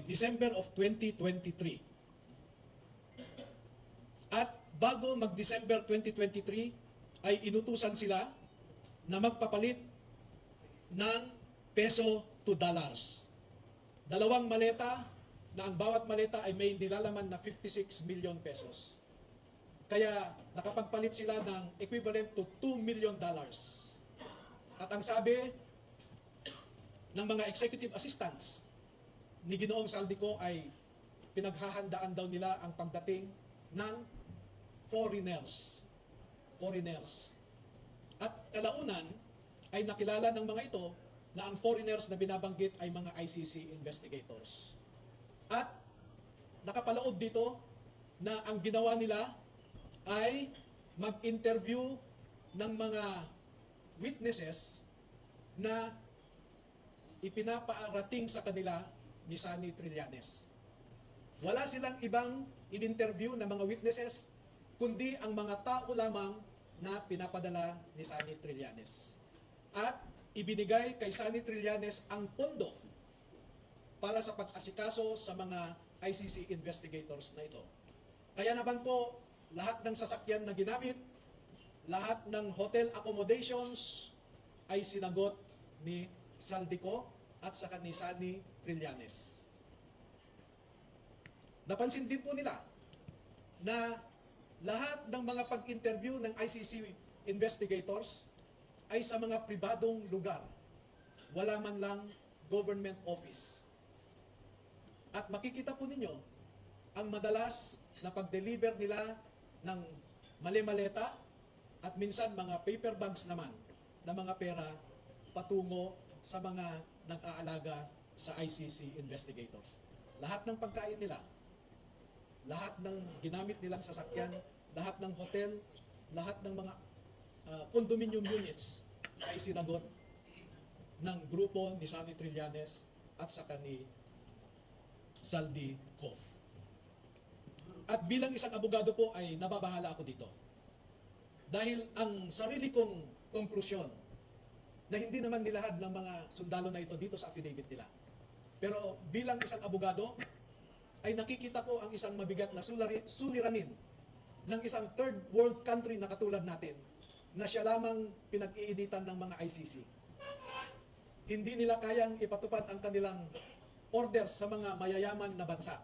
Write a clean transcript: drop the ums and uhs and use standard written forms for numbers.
December of 2023. At bago mag-December 2023, ay inutusan sila na magpapalit ng peso to dollars. Dalawang maleta na ang bawat maleta ay may nilalaman na 56 million pesos. Kaya nakapagpalit sila ng equivalent to $2 million. At ang sabi ng mga executive assistants ni Ginoong Saldico ay pinaghahandaan daw nila ang pagdating ng foreigners. At kalaunan ay nakilala ng mga ito na ang foreigners na binabanggit ay mga ICC investigators. At nakapaloob dito na ang ginawa nila ay mag-interview ng mga witnesses na ipinapaarating sa kanila ni Sunny Trillanes. Wala silang ibang in-interview na mga witnesses, kundi ang mga tao lamang na pinapadala ni Sunny Trillanes. At ibinigay kay Sunny Trillanes ang pondo para sa pag-asikaso sa mga ICC investigators na ito. Kaya naman po, lahat ng sasakyan na ginamit, lahat ng hotel accommodations ay sinagot ni Saldico at saka ni Sunny Trillanes. Napansin din po nila na lahat ng mga pag-interview ng ICC investigators ay sa mga pribadong lugar. Wala man lang government office. At makikita po ninyo ang madalas na pag-deliver nila ng mali-maleta at minsan mga paper bags naman na mga pera patungo sa mga nag-aalaga sa ICC investigators. Lahat ng pagkain nila, lahat ng ginamit nilang sasakyan, lahat ng hotel, lahat ng mga condominium units ay sinagot ng grupo ni Sunny Trillanes at saka ni Saldico. At bilang isang abogado po ay nababahala ako dito. Dahil ang sarili kong konklusyon na hindi naman nilahad ng mga sundalo na ito dito sa affidavit nila. Pero bilang isang abogado, ay nakikita ko ang isang mabigat na suliranin ng isang third world country na katulad natin na siya lamang pinag-iinitan ng mga ICC. Hindi nila kayang ipatupad ang kanilang orders sa mga mayayaman na bansa.